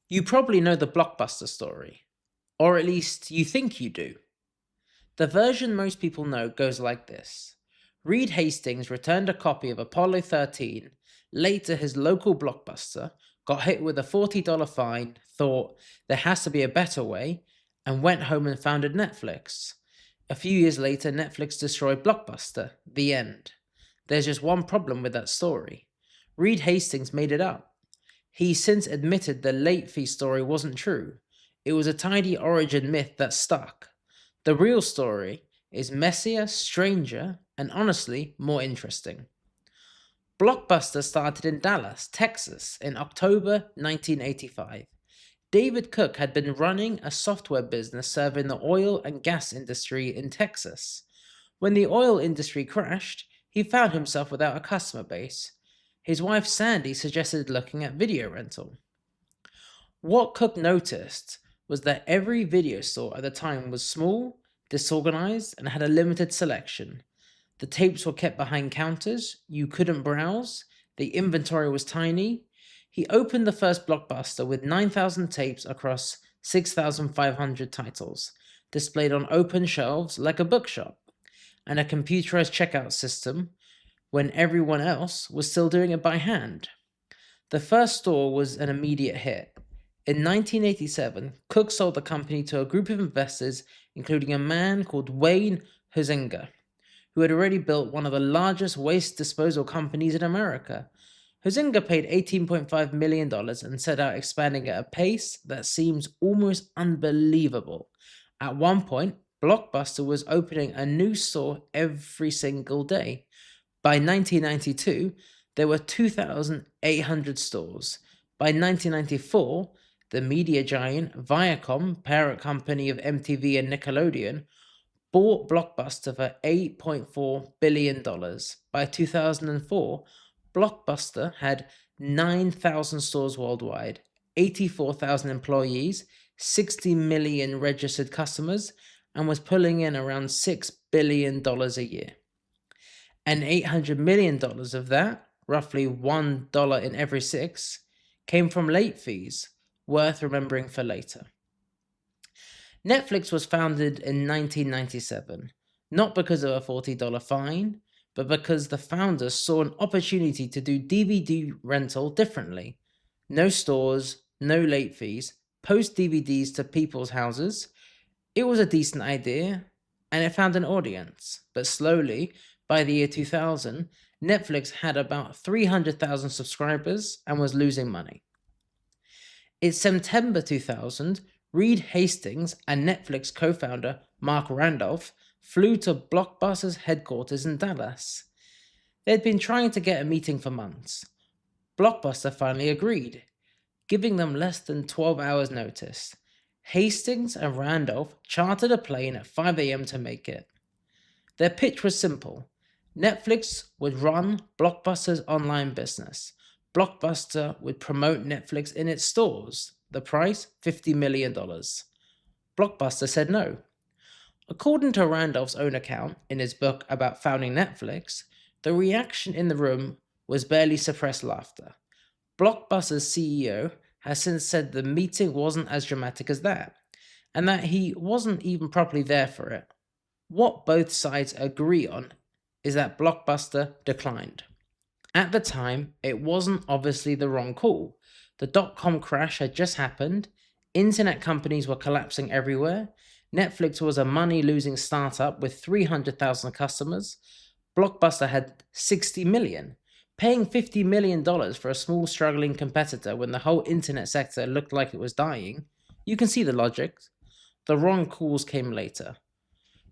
You probably know the Blockbuster story, or at least you think you do. The version most people know goes like this: Reed Hastings returned a copy of Apollo 13 late to his local Blockbuster, got hit with a $40 fine, thought there has to be a better way, and went home and founded Netflix. A few years later, Netflix destroyed Blockbuster. The end. There's just one problem with that story. Reed Hastings made it up. He's since admitted the late fee story wasn't true. It was a tiny origin myth that stuck. The real story is messier, stranger, and honestly more interesting. Blockbuster started in Dallas, Texas in October 1985. David Cook had been running a software business serving the oil and gas industry in Texas. When the oil industry crashed, he found himself without a customer base. His wife Sandy suggested looking at video rental. What Cook noticed was that every video store at the time was small, disorganized, and had a limited selection. The tapes were kept behind counters, you couldn't browse, the inventory was tiny. He opened the first Blockbuster with 9,000 tapes across 6,500 titles, displayed on open shelves like a bookshop, and a computerized checkout system when everyone else was still doing it by hand. The first store was an immediate hit. In 1987, Cook sold the company to a group of investors, including a man called Wayne Huizenga, who had already built one of the largest waste disposal companies in America. Huizenga paid $18.5 million and set out expanding at a pace that seems almost unbelievable. At one point, Blockbuster was opening a new store every single day. By 1992, there were 2,800 stores. By 1994, the media giant Viacom, parent company of MTV and Nickelodeon, bought Blockbuster for $8.4 billion. By 2004, Blockbuster had 9,000 stores worldwide, 84,000 employees, 60 million registered customers, and was pulling in around $6 billion a year. And $800 million of that, roughly $1 in every six, came from late fees, worth remembering for later. Netflix was founded in 1997, not because of a $40 fine, but because the founders saw an opportunity to do DVD rental differently. No stores, no late fees, post DVDs to people's houses. It was a decent idea, and it found an audience, but slowly, by the year 2000, Netflix had about 300,000 subscribers and was losing money. In September 2000, Reed Hastings and Netflix co founder Mark Randolph flew to Blockbuster's headquarters in Dallas. They'd been trying to get a meeting for months. Blockbuster finally agreed, giving them less than 12 hours' notice. Hastings and Randolph chartered a plane at 5 a.m. to make it. Their pitch was simple: Netflix would run Blockbuster's online business. Blockbuster would promote Netflix in its stores. The price, $50 million. Blockbuster said no. According to Randolph's own account in his book about founding Netflix, the reaction in the room was barely suppressed laughter. Blockbuster's CEO has since said the meeting wasn't as dramatic as that, and that he wasn't even properly there for it. What both sides agree on is that Blockbuster declined. At the time, it wasn't obviously the wrong call. The dot-com crash had just happened, internet companies were collapsing everywhere, Netflix was a money-losing startup with 300,000 customers, Blockbuster had 60 million. Paying $50 million for a small struggling competitor when the whole internet sector looked like it was dying, you can see the logic. The wrong calls came later.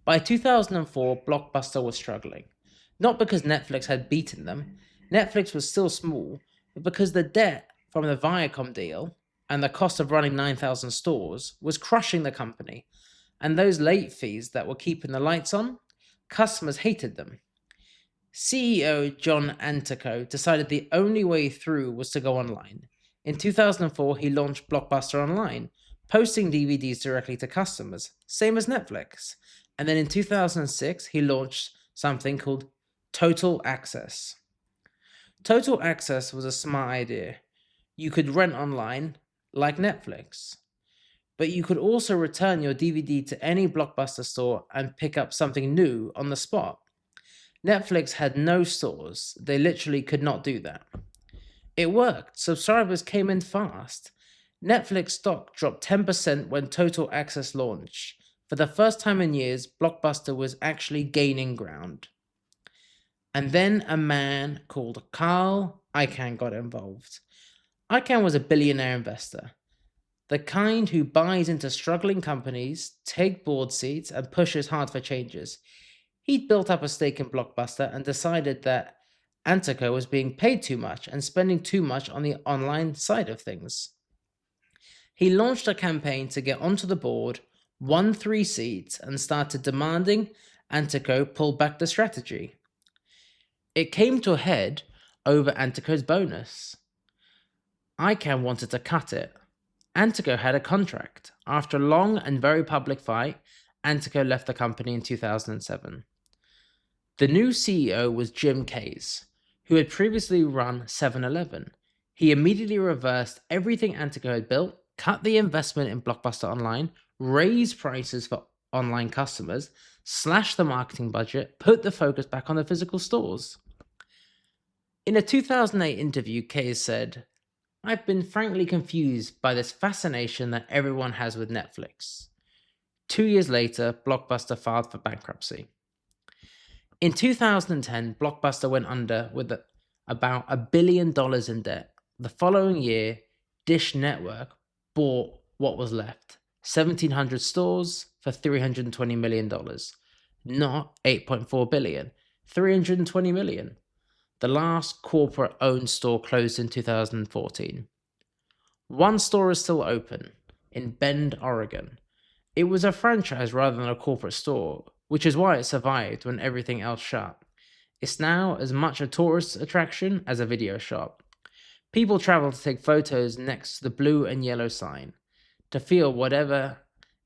By 2004, Blockbuster was struggling. Not because Netflix had beaten them, Netflix was still small, but because the debt from the Viacom deal and the cost of running 9,000 stores was crushing the company. And those late fees that were keeping the lights on, customers hated them. CEO John Antico decided the only way through was to go online. In 2004, he launched Blockbuster Online, posting DVDs directly to customers, same as Netflix. And then in 2006, he launched something called Total Access. Total Access was a smart idea. You could rent online, like Netflix. But you could also return your DVD to any Blockbuster store and pick up something new on the spot. Netflix had no stores, they literally could not do that. It worked, subscribers came in fast. Netflix stock dropped 10% when Total Access launched. For the first time in years, Blockbuster was actually gaining ground. And then a man called Carl Icahn got involved. Icahn was a billionaire investor, the kind who buys into struggling companies, takes board seats, and pushes hard for changes. He'd built up a stake in Blockbuster and decided that Antico was being paid too much and spending too much on the online side of things. He launched a campaign to get onto the board, won 3 seats, and started demanding Antico pull back the strategy. It came to a head over Antico's bonus. Icahn wanted to cut it. Antico had a contract. After a long and very public fight, Antico left the company in 2007. The new CEO was Jim Case, who had previously run 7-Eleven. He immediately reversed everything Antico had built, cut the investment in Blockbuster Online, raised prices for online customers, slashed the marketing budget, put the focus back on the physical stores. In a 2008 interview, Case said, "I've been frankly confused by this fascination that everyone has with Netflix." 2 years later, Blockbuster filed for bankruptcy. In 2010, Blockbuster went under with about $1 billion in debt. The following year, Dish Network bought what was left, 1,700 stores for $320 million. Not $8.4 billion, $320 million. The last corporate-owned store closed in 2014. One store is still open, in Bend, Oregon. It was a franchise rather than a corporate store, which is why it survived when everything else shut. It's now as much a tourist attraction as a video shop. People travel to take photos next to the blue and yellow sign, to feel whatever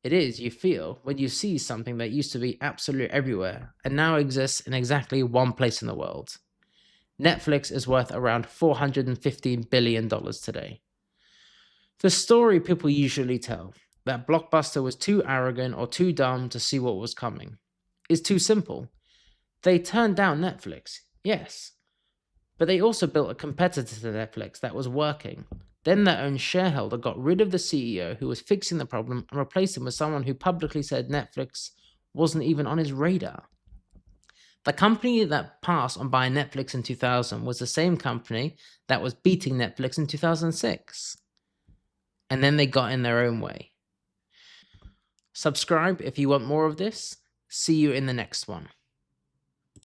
it is you feel when you see something that used to be absolutely everywhere and now exists in exactly one place in the world. Netflix is worth around $415 billion today. The story people usually tell, that Blockbuster was too arrogant or too dumb to see what was coming, is too simple. They turned down Netflix, yes, but they also built a competitor to Netflix that was working. Then their own shareholder got rid of the CEO who was fixing the problem and replaced him with someone who publicly said Netflix wasn't even on his radar. The company that passed on buying Netflix in 2000 was the same company that was beating Netflix in 2006. And then they got in their own way. Subscribe if you want more of this. See you in the next one.